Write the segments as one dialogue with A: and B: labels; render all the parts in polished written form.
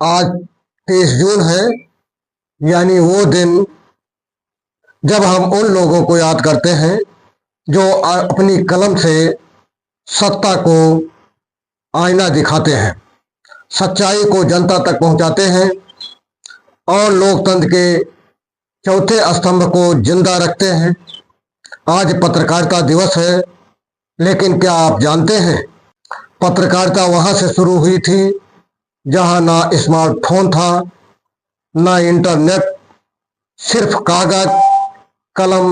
A: आज 30 जून है, यानी वो दिन जब हम उन लोगों को याद करते हैं जो अपनी कलम से सत्ता को आईना दिखाते हैं, सच्चाई को जनता तक पहुंचाते हैं और लोकतंत्र के चौथे स्तंभ को जिंदा रखते हैं। आज पत्रकारिता दिवस है, लेकिन क्या आप जानते हैं पत्रकारिता वहां से शुरू हुई थी जहां ना स्मार्टफोन था, ना इंटरनेट, सिर्फ कागज, कलम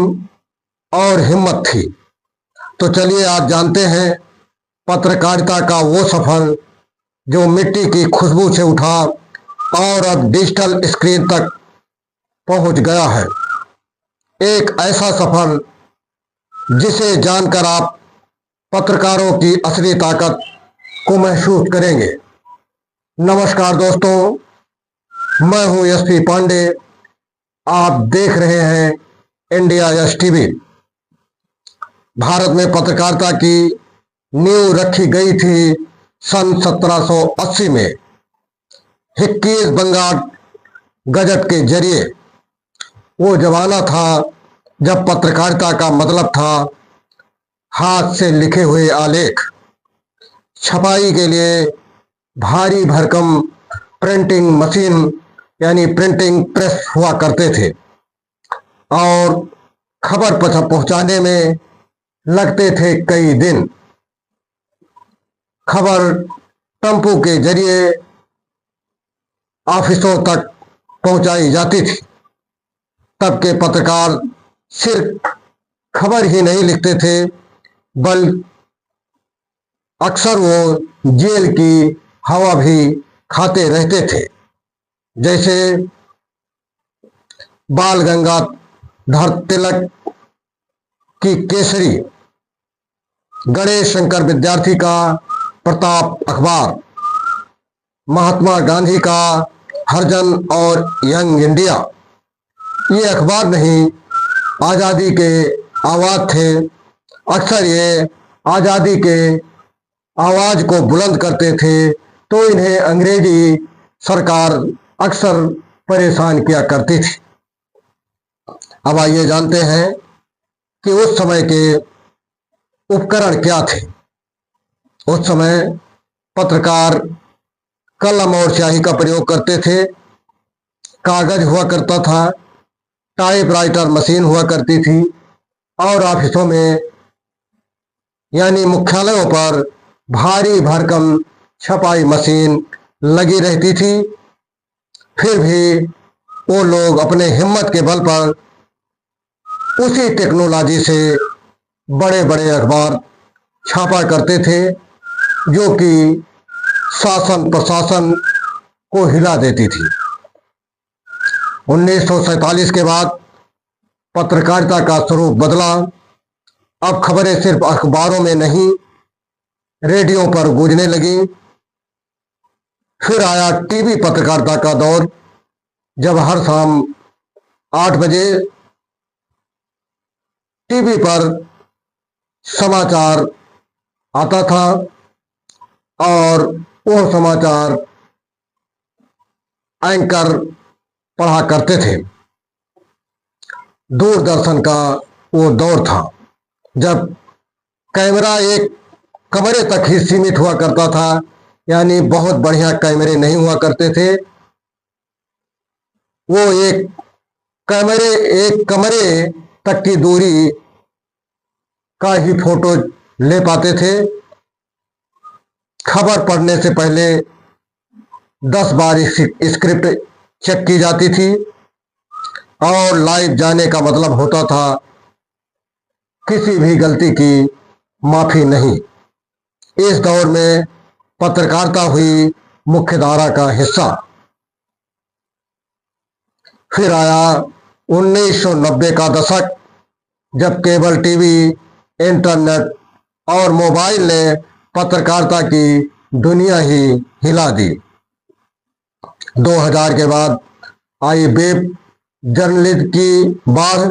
A: और हिम्मत थी। तो चलिए आज जानते हैं पत्रकारिता का वो सफर जो मिट्टी की खुशबू से उठा और अब डिजिटल स्क्रीन तक पहुंच गया है। एक ऐसा सफर जिसे जानकर आप पत्रकारों की असली ताकत को महसूस करेंगे। नमस्कार दोस्तों, मैं हूं एसपी पांडे। आप देख रहे हैं इंडिया यस टीवी। भारत में पत्रकारिता की नींव रखी गई थी सन 1780 में 21 बंगाल गजट के जरिए। वो जमाना था जब पत्रकारिता का मतलब था हाथ से लिखे हुए आलेख। छपाई के लिए भारी भरकम प्रिंटिंग मशीन यानी प्रिंटिंग प्रेस हुआ करते थे और खबर पहुंचाने में लगते थे कई दिन। खबर टम्पू के जरिए ऑफिसों तक पहुंचाई जाती थी। तब के पत्रकार सिर्फ खबर ही नहीं लिखते थे, बल्कि अक्सर वो जेल की हवा भी खाते रहते थे। जैसे बाल गंगाधर तिलक की केसरी, गणेश शंकर विद्यार्थी का प्रताप अखबार, महात्मा गांधी का हरिजन और यंग इंडिया। ये अखबार नहीं, आज़ादी के आवाज थे। अक्सर ये आज़ादी के आवाज को बुलंद करते थे, तो इन्हें अंग्रेजी सरकार अक्सर परेशान किया करती थी। अब आइए जानते हैं कि उस समय के उपकरण क्या थे। उस समय पत्रकार कलम और स्याही का प्रयोग करते थे। कागज हुआ करता था, टाइपराइटर मशीन हुआ करती थी और ऑफिसों में यानी मुख्यालयों पर भारी भरकम छपाई मशीन लगी रहती थी। फिर भी वो लोग अपने हिम्मत के बल पर उसी टेक्नोलॉजी से बड़े बड़े अखबार छापा करते थे जो कि शासन प्रशासन को हिला देती थी। 1947 के बाद पत्रकारिता का स्वरूप बदला। अब खबरें सिर्फ अखबारों में नहीं, रेडियो पर गूंजने लगी। फिर आया टीवी पत्रकारिता का दौर, जब हर शाम 8 बजे टीवी पर समाचार आता था और वो समाचार एंकर पढ़ा करते थे। दूरदर्शन का वो दौर था जब कैमरा एक कमरे तक ही सीमित हुआ करता था, यानी बहुत बढ़िया कैमरे नहीं हुआ करते थे। वो एक कमरे तक की दूरी का ही फोटो ले पाते थे। खबर पढ़ने से पहले 10 बार स्क्रिप्ट चेक की जाती थी और लाइव जाने का मतलब होता था किसी भी गलती की माफी नहीं। इस दौर में पत्रकारिता हुई मुख्यधारा का हिस्सा। फिर आया 1990 का दशक, जब केबल टीवी, इंटरनेट और मोबाइल ने पत्रकारिता की दुनिया ही हिला दी। 2000 के बाद आई वेब जर्नलिज्म की बाढ़।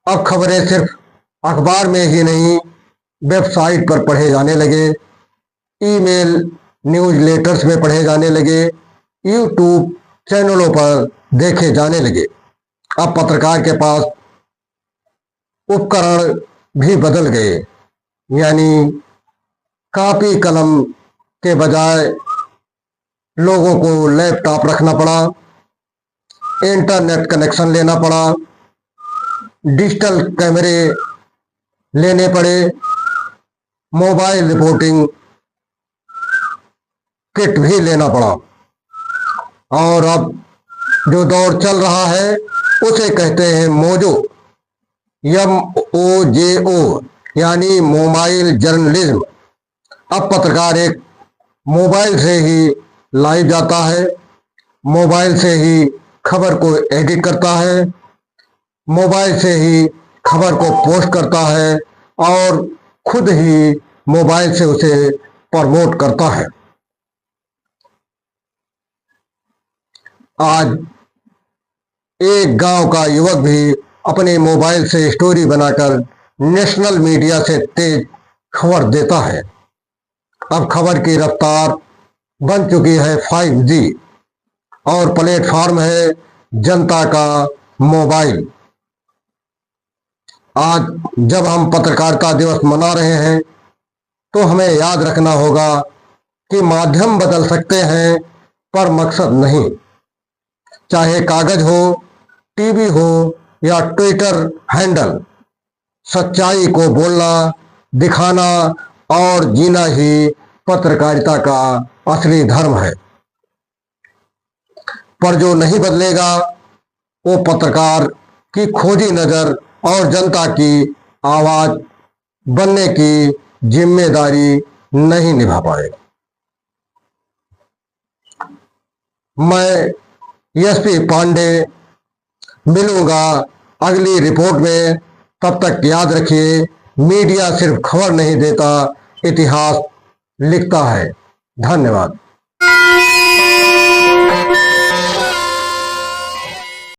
A: अब खबरें सिर्फ अखबार में ही नहीं, वेबसाइट पर पढ़े जाने लगे, ईमेल न्यूज़लेटर्स में पढ़े जाने लगे। यूट्यूब चैनलों पर देखे जाने लगे। अब पत्रकार के पास उपकरण भी बदल गए, यानी कापी कलम के बजाय लोगों को लैपटॉप रखना पड़ा, इंटरनेट कनेक्शन लेना पड़ा, डिजिटल कैमरे लेने पड़े, मोबाइल रिपोर्टिंग किट भी लेना पड़ा। और अब जो दौर चल रहा है उसे कहते हैं मोजो, MOJO, यानी मोबाइल जर्नलिज्म। अब पत्रकार एक मोबाइल से ही लाइव जाता है, मोबाइल से ही खबर को एडिट करता है, मोबाइल से ही खबर को पोस्ट करता है और खुद ही मोबाइल से उसे प्रमोट करता है। आज एक गांव का युवक भी अपने मोबाइल से स्टोरी बनाकर नेशनल मीडिया से तेज खबर देता है। अब खबर की रफ्तार बन चुकी है 5G और प्लेटफॉर्म है जनता का मोबाइल। आज जब हम पत्रकारिता दिवस मना रहे हैं तो हमें याद रखना होगा कि माध्यम बदल सकते हैं पर मकसद नहीं। चाहे कागज हो, टीवी हो या ट्विटर हैंडल, सच्चाई को बोलना, दिखाना और जीना ही पत्रकारिता का असली धर्म है। पर जो नहीं बदलेगा वो पत्रकार की खोजी नजर और जनता की आवाज बनने की जिम्मेदारी नहीं निभा पाएगा। मैं SP पांडे मिलूंगा अगली रिपोर्ट में। तब तक याद रखिए, मीडिया सिर्फ खबर नहीं देता, इतिहास लिखता है। धन्यवाद।